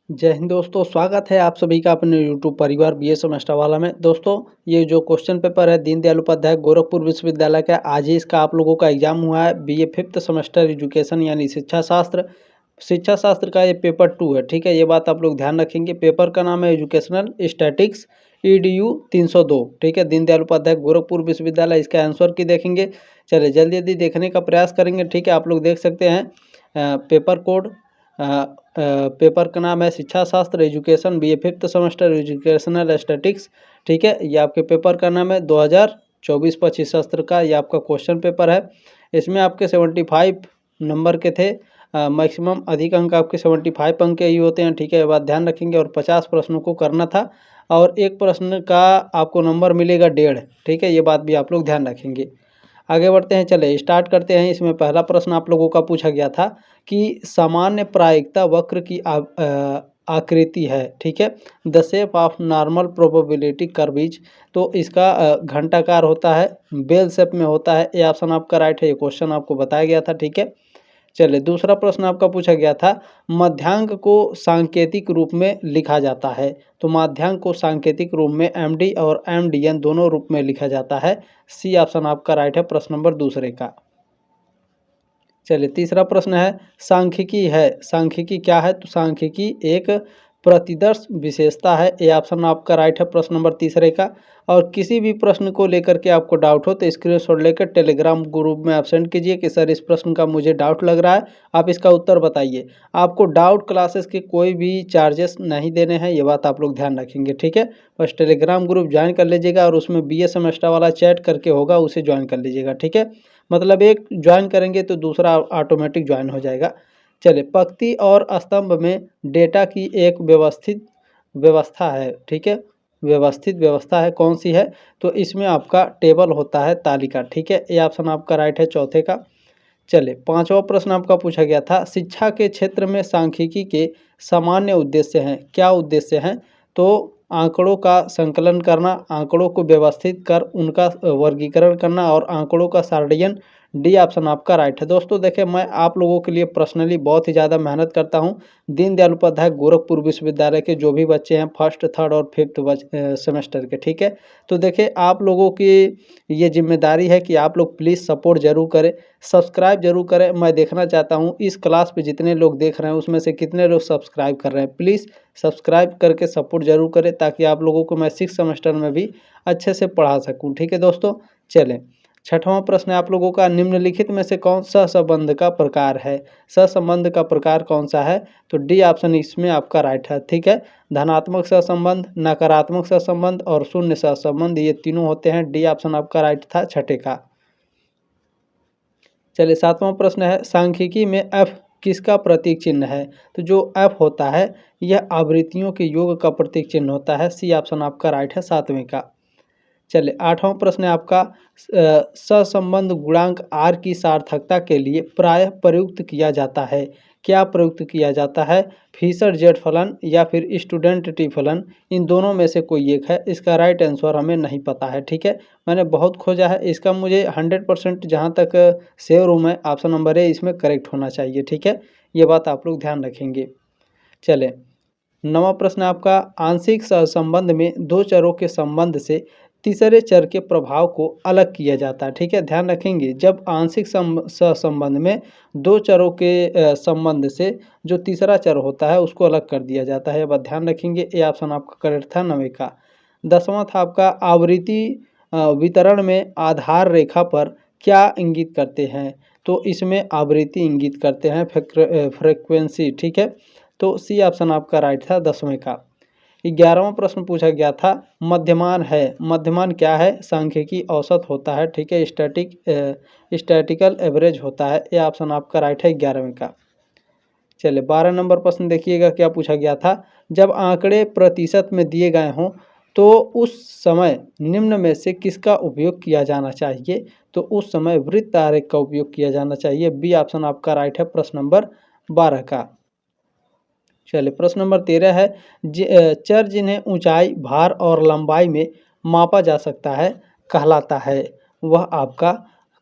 जय हिंद दोस्तों, स्वागत है आप सभी का अपने यूट्यूब परिवार बीए सेमेस्टर वाला में। दोस्तों, ये जो क्वेश्चन पेपर है दीनदयाल उपाध्याय गोरखपुर विश्वविद्यालय का, आज ही इसका आप लोगों का एग्जाम हुआ है। बीए फिफ्थ सेमेस्टर एजुकेशन यानी शिक्षा शास्त्र का ये पेपर 2 है। ठीक है, ये बात आप लोग ध्यान रखेंगे। पेपर का नाम है एजुकेशनल स्टैटिक्स EDU 302। ठीक है, दीनदयाल उपाध्याय गोरखपुर विश्वविद्यालय। इसका आंसर की देखेंगे। चलिए जल्दी जल्दी देखने का प्रयास करेंगे। ठीक है, आप लोग देख सकते हैं पेपर कोड। पेपर का नाम है शिक्षा शास्त्र education BA fifth semester educational statics. ठीक है, ये आपके पेपर का नाम है 2024-25 सत्र का ये आपका क्वेश्चन पेपर है। इसमें आपके 75 नंबर के थे। मैक्सिमम अधिक अंक आपके 75 अंक के ही होते हैं। ठीक है, ये बात ध्यान रखेंगे। और 50 प्रश्नों को करना था और एक प्रश्न का आपको नंबर मिलेगा 1.5। ठीक है, ये बात भी आप लोग ध्यान रखेंगे। आगे बढ़ते हैं, चले स्टार्ट करते हैं। इसमें पहला प्रश्न आप लोगों का पूछा गया था कि सामान्य प्रायिकता वक्र की आकृति है। ठीक है, the shape of normal probability curve is. तो इसका घंटाकार होता है, बेल शेप में होता है। ये ऑप्शन आपका राइट है। ये क्वेश्चन आपको बताया गया था। ठीक है, चलिए दूसरा प्रश्न आपका पूछा गया था मध्यांक को सांकेतिक रूप में लिखा जाता है। तो मध्यांक को सांकेतिक रूप में MD और MDN दोनों रूप में लिखा जाता है। सी ऑप्शन आपका राइट है प्रश्न नंबर दूसरे का। चलिए तीसरा प्रश्न है सांख्यिकी है। सांख्यिकी क्या है? तो सांख्यिकी एक प्रतिदर्श विशेषता है। ये ऑप्शन आपका राइट है प्रश्न नंबर तीसरे का। और किसी भी प्रश्न को लेकर के आपको डाउट हो तो स्क्रीनशॉट लेकर टेलीग्राम ग्रुप में आप सेंड कीजिए कि सर इस प्रश्न का मुझे डाउट लग रहा है, आप इसका उत्तर बताइए। आपको डाउट क्लासेस के कोई भी चार्जेस नहीं देने हैं, ये बात आप लोग ध्यान रखेंगे। ठीक है, बस टेलीग्राम ग्रुप ज्वाइन कर लीजिएगा और उसमें BA सेमेस्टर वाला चैट करके होगा, उसे ज्वाइन कर लीजिएगा। ठीक है, मतलब एक ज्वाइन करेंगे तो दूसरा ऑटोमेटिक ज्वाइन हो जाएगा। चलिए पंक्ति और स्तंभ में डेटा की एक व्यवस्थित व्यवस्था है। ठीक है, व्यवस्थित व्यवस्था है, कौन सी है? तो इसमें आपका टेबल होता है, तालिका। ठीक है, ये ऑप्शन आपका राइट है चौथे का। चलिए पांचवा प्रश्न आपका पूछा गया था शिक्षा के क्षेत्र में सांख्यिकी के सामान्य उद्देश्य हैं। क्या उद्देश्य हैं? तो आंकड़ों का संकलन करना, आंकड़ों को व्यवस्थित कर उनका वर्गीकरण करना और आंकड़ों का सारणीकरण। डी ऑप्शन आपका राइट है। दोस्तों देखिए, मैं आप लोगों के लिए पर्सनली बहुत ही ज़्यादा मेहनत करता हूं। दीनदयाल उपाध्याय गोरखपुर विश्वविद्यालय के जो भी बच्चे हैं फर्स्ट, थर्ड और फिफ्थ सेमेस्टर के, ठीक है, तो देखिए आप लोगों की ये जिम्मेदारी है कि आप लोग प्लीज़ सपोर्ट जरूर करें, सब्सक्राइब जरूर करें। मैं देखना चाहता हूं इस क्लास पे जितने लोग देख रहे हैं उसमें से कितने लोग सब्सक्राइब कर रहे हैं। प्लीज़ सब्सक्राइब करके सपोर्ट जरूर करें ताकि आप लोगों को मैं 6 सेमेस्टर में भी अच्छे से पढ़ा सकूं। ठीक है दोस्तों, चलें छठवां प्रश्न है आप लोगों का निम्नलिखित में से कौन सा सहसंबंध का प्रकार है? सहसंबंध का प्रकार कौन सा है? तो डी ऑप्शन इसमें आपका राइट है। ठीक है, धनात्मक सहसंबंध, नकारात्मक सहसंबंध और शून्य सहसंबंध, ये तीनों होते हैं। डी ऑप्शन आपका राइट था छठे का। चलिए सातवां प्रश्न है सांख्यिकी में F किसका प्रतीक चिन्ह है? तो जो F होता है यह आवृत्तियों के योग का प्रतीक चिन्ह होता है। सी ऑप्शन आपका राइट है सातवें का। चलिए आठवां प्रश्न है आपका सहसंबंध गुणांक R की सार्थकता के लिए प्रायः प्रयुक्त किया जाता है। क्या प्रयुक्त किया जाता है? फिशर जेड फलन या फिर स्टूडेंट टी फलन, इन दोनों में से कोई एक है। इसका राइट आंसर हमें नहीं पता है। ठीक है, मैंने बहुत खोजा है, इसका मुझे 100% जहाँ तक सेव रूम है ऑप्शन नंबर ए इसमें करेक्ट होना चाहिए। ठीक है, ये बात आप लोग ध्यान रखेंगे। चले नवा प्रश्न आपका आंशिक सहसंबंध में दो चरों के संबंध से तीसरे चर के प्रभाव को अलग किया जाता है। ठीक है, ध्यान रखेंगे जब आंशिक सहसंबंध में दो चरों के संबंध से जो तीसरा चर होता है उसको अलग कर दिया जाता है। अब ध्यान रखेंगे, ये ऑप्शन आपका करेक्ट था नवे का। दसवां था आपका आवृत्ति वितरण में आधार रेखा पर क्या इंगित करते हैं? तो इसमें आवृत्ति इंगित करते हैं, फ्रिक्वेंसी। ठीक है, तो सी ऑप्शन आपका राइट था 10वें का। 11वां प्रश्न पूछा गया था मध्यमान है। मध्यमान क्या है? सांख्यिकी औसत होता है। ठीक है, स्टैटिकल एवरेज होता है। ये ऑप्शन आपका राइट है 11वें का। चलिए 12 नंबर प्रश्न देखिएगा क्या पूछा गया था जब आंकड़े प्रतिशत में दिए गए हों तो उस समय निम्न में से किसका उपयोग किया जाना चाहिए? तो उस समय वृत्त आरेख का उपयोग किया जाना चाहिए। बी ऑप्शन आपका राइट है प्रश्न नंबर 12 का। चलिए प्रश्न नंबर 13 है चर जिन्हें ऊंचाई, भार और लंबाई में मापा जा सकता है कहलाता है, वह आपका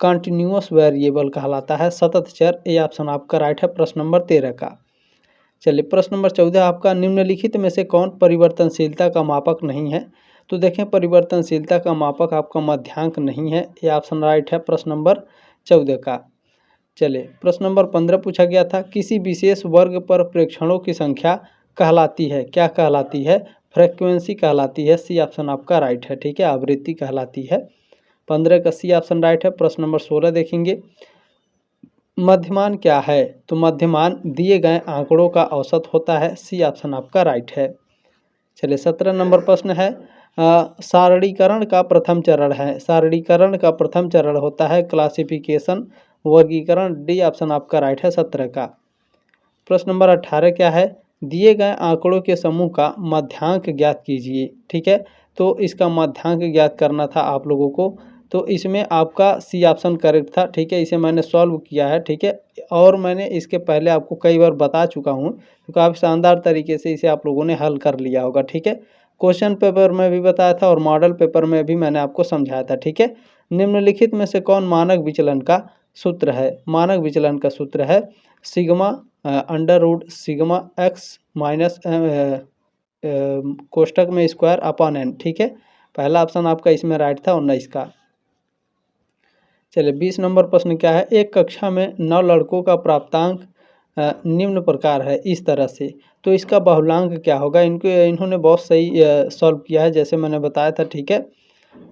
कंटिन्यूअस वेरिएबल कहलाता है, सतत चर। ए ऑप्शन आपका राइट है प्रश्न नंबर 13 का। चलिए प्रश्न नंबर 14 आपका, निम्नलिखित में से कौन परिवर्तनशीलता का मापक नहीं है? तो देखें परिवर्तनशीलता का मापक आपका मध्यांक नहीं है, ये ऑप्शन राइट है प्रश्न नंबर 14 का। चलिए प्रश्न नंबर 15 पूछा गया था, किसी विशेष वर्ग पर प्रेक्षणों की संख्या कहलाती है, क्या कहलाती है? फ्रीक्वेंसी कहलाती है, सी ऑप्शन आपका राइट है, ठीक है, आवृत्ति कहलाती है। 15 का सी ऑप्शन राइट है। प्रश्न नंबर 16 देखेंगे, मध्यमान क्या है? तो मध्यमान दिए गए आंकड़ों का औसत होता है, सी ऑप्शन आपका राइट है। चलिए 17 नंबर प्रश्न है, सारणीकरण का प्रथम चरण है, सारणीकरण का प्रथम चरण होता है क्लासिफिकेशन, वर्गीकरण, डी ऑप्शन आपका राइट है 17 का। प्रश्न नंबर 18 क्या है? दिए गए आंकड़ों के समूह का मध्यांक ज्ञात कीजिए, ठीक है, तो इसका मध्यांक ज्ञात करना था आप लोगों को, तो इसमें आपका सी ऑप्शन करेक्ट था, ठीक है, इसे मैंने सॉल्व किया है, ठीक है, और मैंने इसके पहले आपको कई बार बता चुका हूँ, तो काफ़ी शानदार तरीके से इसे आप लोगों ने हल कर लिया होगा, ठीक है। क्वेश्चन पेपर में भी बताया था और मॉडल पेपर में भी मैंने आपको समझाया था, ठीक है। निम्नलिखित में से कौन मानक विचलन का सूत्र है? मानक विचलन का सूत्र है sigma under root sigma x minus कोष्टक में स्क्वायर अपॉन एन, ठीक है, पहला ऑप्शन आपका इसमें राइट था 19 का। चलिए 20 नंबर प्रश्न क्या है, एक कक्षा में 9 लड़कों का प्राप्तांक निम्न प्रकार है इस तरह से, तो इसका बहुलांक क्या होगा? इन्होंने बहुत सही सॉल्व किया है, जैसे मैंने बताया था, ठीक है,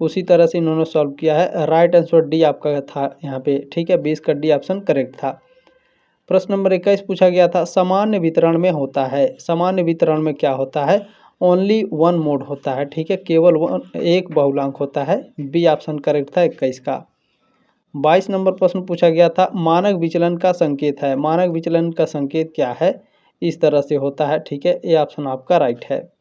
उसी तरह से इन्होंने सॉल्व किया है। राइट आंसर डी आपका था यहाँ पे, ठीक है, 20 का डी ऑप्शन करेक्ट था। प्रश्न नंबर 21 पूछा गया था, सामान्य वितरण में होता है, सामान्य वितरण में क्या होता है? ओनली वन मोड होता है, ठीक है, केवल एक बहुलांक होता है, बी ऑप्शन करेक्ट था 21 का। 22 नंबर प्रश्न पूछा गया था, मानक विचलन का संकेत है, मानक विचलन का संकेत क्या है? इस तरह से होता है, ठीक है, ये ऑप्शन आपका राइट है।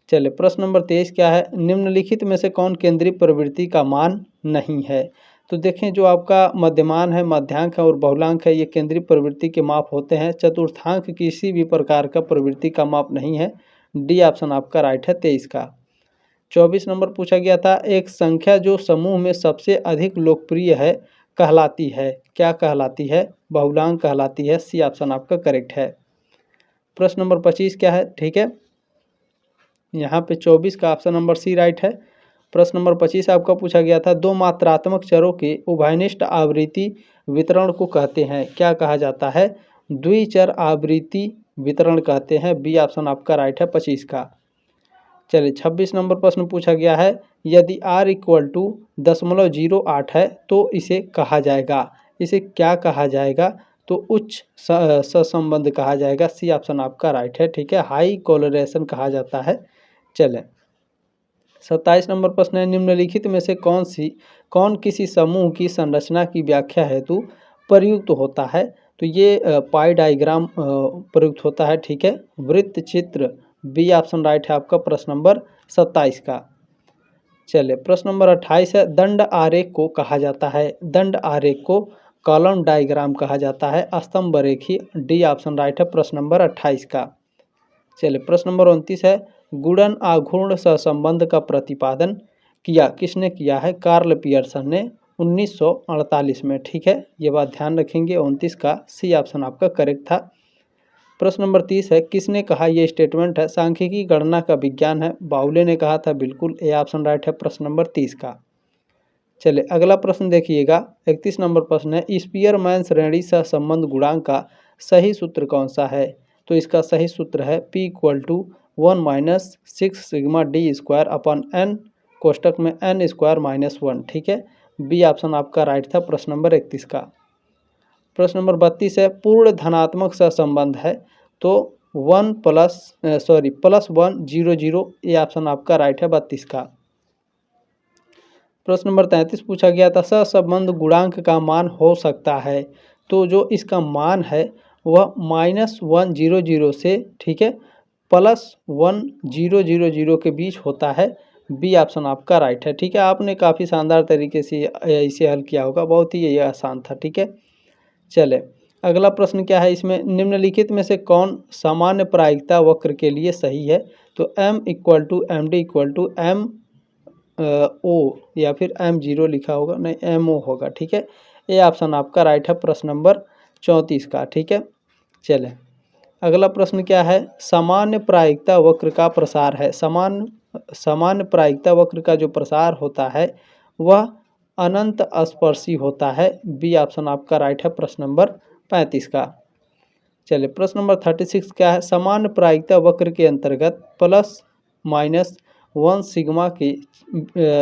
चलिए प्रश्न नंबर 23 क्या है, निम्नलिखित में से कौन केंद्रीय प्रवृत्ति का मान नहीं है? तो देखें जो आपका मध्यमान है, मध्यांक है और बहुलांक है, ये केंद्रीय प्रवृत्ति के माप होते हैं, चतुर्थांक किसी भी प्रकार का प्रवृत्ति का माप नहीं है, डी ऑप्शन आपका राइट है 23 का। 24 नंबर पूछा गया था, एक संख्या जो समूह में सबसे अधिक लोकप्रिय है कहलाती है, क्या कहलाती है? बहुलांक कहलाती है, सी ऑप्शन आपका करेक्ट है। प्रश्न नंबर 25 क्या है, ठीक है, यहाँ पे 24 का ऑप्शन नंबर सी राइट है। प्रश्न नंबर 25 आपका पूछा गया था, दो मात्रात्मक चरों के उभयनिष्ठ आवृत्ति वितरण को कहते हैं, क्या कहा जाता है? द्विचर आवृत्ति वितरण कहते हैं, बी ऑप्शन आपका राइट है 25 का। चलिए 26 नंबर प्रश्न पूछा गया है, यदि r इक्वल टू 0.08 है तो इसे कहा जाएगा, इसे क्या कहा जाएगा? तो उच्च सहसंबंध कहा जाएगा, सी ऑप्शन आपका राइट है, ठीक है, हाई कोरिलेशन कहा जाता है। चलें 27 नंबर प्रश्न है, निम्नलिखित में से कौन किसी समूह की संरचना की व्याख्या हेतु प्रयुक्त होता है? तो ये पाई डायग्राम प्रयुक्त होता है, ठीक है, वृत्त चित्र, बी ऑप्शन राइट है आपका प्रश्न नंबर 27 का। चलिए प्रश्न नंबर 28 है, दंड आरेख को कहा जाता है, दंड आरेख को कॉलम डायग्राम कहा जाता है, स्तंभ रेखी, डी ऑप्शन राइट है प्रश्न नंबर 28 का। चलिए प्रश्न नंबर 29 है, गुणन आघूर्ण सहसंबंध का प्रतिपादन किसने किया है? कार्ल पियर्सन ने 1948 में, ठीक है, ये बात ध्यान रखेंगे। 29 का सी ऑप्शन आपका करेक्ट था। प्रश्न नंबर 30 है, किसने कहा ये स्टेटमेंट है सांख्यिकी गणना का विज्ञान है? बाउले ने कहा था, बिल्कुल, ए ऑप्शन राइट है प्रश्न नंबर 30 का। चलिए अगला प्रश्न देखिएगा, 31 नंबर प्रश्न है, स्पीयरमैन श्रेणी सहसंबंध गुणांक का सही सूत्र कौन सा है? तो इसका सही सूत्र है P = 1 - 6 sigma D square upon n कोष्टक में n स्क्वायर -1, ठीक है, बी ऑप्शन आपका राइट था प्रश्न नंबर 31 का। प्रश्न नंबर 32 है, पूर्ण धनात्मक सहसंबंध है तो +1 0 0, ये ऑप्शन आपका राइट है 32 का। प्रश्न नंबर 33 पूछा गया था, सहसंबंध गुणांक का मान हो सकता है, तो जो इसका मान है वह -1 0 0 से, ठीक है, +1 0 0 0 के बीच होता है, बी ऑप्शन आपका राइट है, ठीक है, आपने काफ़ी शानदार तरीके से इसे हल किया होगा, बहुत ही ये आसान था, ठीक है। चले अगला प्रश्न क्या है, इसमें निम्नलिखित में से कौन सामान्य प्रायिकता वक्र के लिए सही है? तो m = md = m o या फिर m0 लिखा होगा, नहीं mo होगा, ठीक है, ये ऑप्शन आपका राइट है प्रश्न नंबर 34 का, ठीक है। चलें अगला प्रश्न क्या है, सामान्य प्रायिकता वक्र का प्रसार है। सामान्य प्रायिकता वक्र का जो प्रसार होता है वह अनंत स्पर्शी होता है। बी ऑप्शन आपका राइट है प्रश्न नंबर 35 का। चलिए प्रश्न नंबर 36 क्या है, सामान्य प्रायिकता वक्र के अंतर्गत ±1 सिग्मा के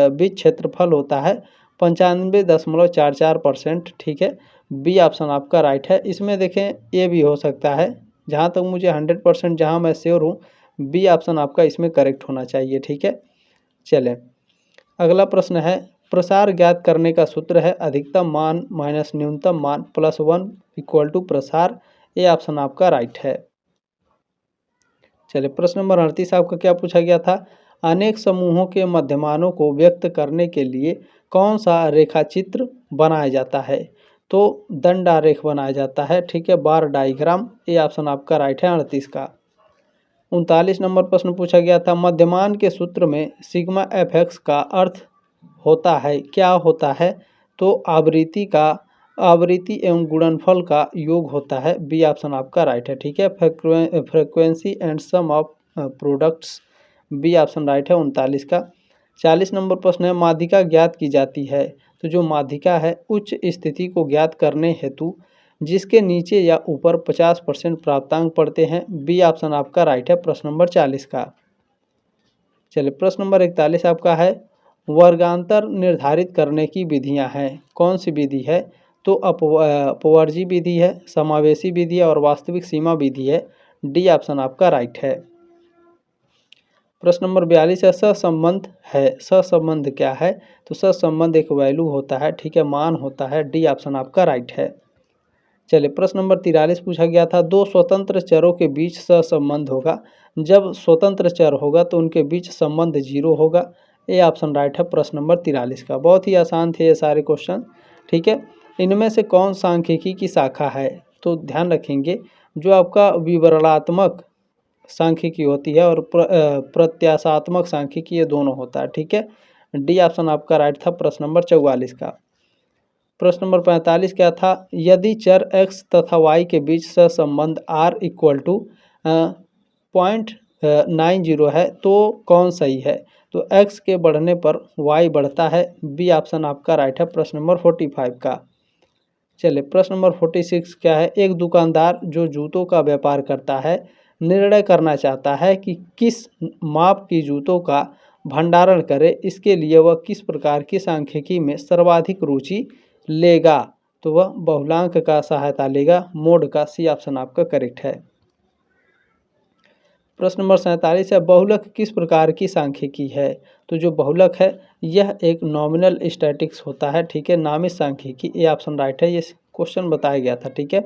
बीच क्षेत्रफल होता है 95.44%। ठीक है, बी ऑप्शन आपका राइट है। इसमें देखें ये भी हो सकता है, जहाँ तक मुझे 100% जहाँ मैं श्योर हूँ बी ऑप्शन आपका इसमें करेक्ट होना चाहिए। ठीक है, चलें अगला प्रश्न है, प्रसार ज्ञात करने का सूत्र है अधिकतम मान माइनस न्यूनतम मान +1 इक्वल टू प्रसार। ये ऑप्शन आपका राइट है। चलिए प्रश्न नंबर 38 आपका क्या पूछा गया था, अनेक समूहों के मध्यमानों को व्यक्त करने के लिए कौन सा रेखाचित्र बनाया जाता है। तो दंडारेख बनाया जाता है। ठीक है, बार डायग्राम। ये ऑप्शन आपका राइट है 38 का। 39 नंबर प्रश्न पूछा गया था, मध्यमान के सूत्र में सिग्मा fx का अर्थ होता है, क्या होता है। तो आवृत्ति एवं गुणनफल का योग होता है। बी ऑप्शन आपका राइट है। ठीक है, frequency and sum of products. B option right है 39 का। 40 नंबर प्रश्न है, माध्यिका ज्ञात की जाती है। तो जो माध्यिका है उच्च स्थिति को ज्ञात करने हेतु जिसके नीचे या ऊपर 50% प्राप्तांक पड़ते हैं। बी ऑप्शन आपका राइट है प्रश्न नंबर 40 का। चलिए प्रश्न नंबर 41 आपका है, वर्गांतर निर्धारित करने की विधियां हैं। कौन सी विधि है। तो अपवर्जी विधि है, समावेशी विधि है और वास्तविक सीमा विधि है। डी ऑप्शन आपका राइट है। प्रश्न नंबर 42 है, सहसंबंध है। सहसंबंध क्या है। तो सहसंबंध एक वैल्यू होता है। ठीक है, मान होता है। डी ऑप्शन आपका राइट है। चलिए प्रश्न नंबर 43 पूछा गया था, दो स्वतंत्र चरों के बीच सहसंबंध होगा। जब स्वतंत्र चर होगा तो उनके बीच संबंध 0 होगा। ये ऑप्शन राइट है प्रश्न नंबर 43 का। बहुत ही आसान थे ये सारे क्वेश्चन। ठीक है, इनमें से कौन सांख्यिकी की शाखा है। तो ध्यान रखेंगे जो आपका विवरणात्मक सांख्यिकी होती है और प्रत्याशात्मक सांख्यिकी, ये दोनों होता है। ठीक है, डी ऑप्शन आपका राइट था प्रश्न नंबर 44 का। प्रश्न नंबर 45 क्या था, यदि चर x तथा y के बीच सहसंबंध r इक्वल टू 0.90 है तो कौन सही है। तो x के बढ़ने पर y बढ़ता है। बी ऑप्शन आपका राइट है प्रश्न नंबर 45 का। चलिए प्रश्न नंबर 46 क्या है, एक दुकानदार जो जूतों का व्यापार करता है निर्णय करना चाहता है कि किस माप की जूतों का भंडारण करे। इसके लिए वह किस प्रकार की सांख्यिकी में सर्वाधिक रुचि लेगा। तो वह बहुलांक का सहायता लेगा। मोड का। सी ऑप्शन आपका करेक्ट है। प्रश्न नंबर 47 है, बहुलक किस प्रकार की सांख्यिकी है। तो जो बहुलक है यह एक नॉमिनल स्टैटिक्स होता है। ठीक है, नामित सांख्यिकी। ये ऑप्शन राइट है। ये क्वेश्चन बताया गया था। ठीक है,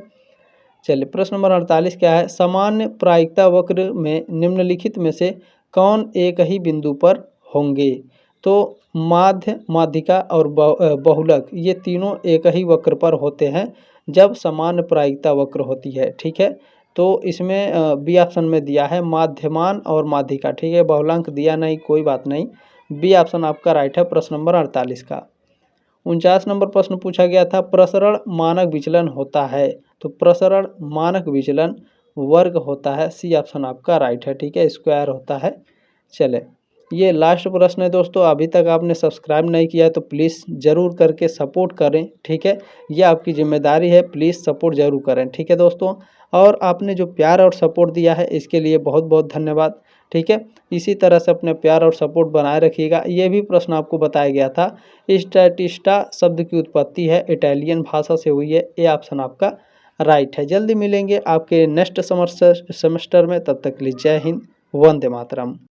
चलिए प्रश्न नंबर 48 क्या है, सामान्य प्रायिकता वक्र में निम्नलिखित में से कौन एक ही बिंदु पर होंगे। तो माध्य, माध्यिका और बहुलक ये तीनों एक ही वक्र पर होते हैं जब सामान्य प्रायिकता वक्र होती है। ठीक है, तो इसमें बी ऑप्शन में दिया है माध्यमान और माध्यिका। ठीक है, बहुलांक दिया नहीं, कोई बात नहीं। बी ऑप्शन आपका राइट है प्रश्न नंबर 48 का। 49 नंबर प्रश्न पूछा गया था, प्रसरण मानक विचलन होता है। तो प्रसरण मानक विचलन वर्ग होता है। सी ऑप्शन आपका राइट है। ठीक है, स्क्वायर होता है। चले ये लास्ट प्रश्न है दोस्तों। अभी तक आपने सब्सक्राइब नहीं किया है तो प्लीज़ ज़रूर करके सपोर्ट करें। ठीक है, ये आपकी जिम्मेदारी है, प्लीज़ सपोर्ट ज़रूर करें। ठीक है दोस्तों, और आपने जो प्यार और सपोर्ट दिया है इसके लिए बहुत बहुत धन्यवाद। ठीक है, इसी तरह से अपने प्यार और सपोर्ट बनाए रखिएगा। ये भी प्रश्न आपको बताया गया था, स्टैटिस्टा शब्द की उत्पत्ति है इटालियन भाषा से हुई है। ये ऑप्शन आपका राइट है। जल्दी मिलेंगे आपके नेक्स्ट सेमेस्टर में, तब तक के लिए जय हिंद, वंदे मातरम।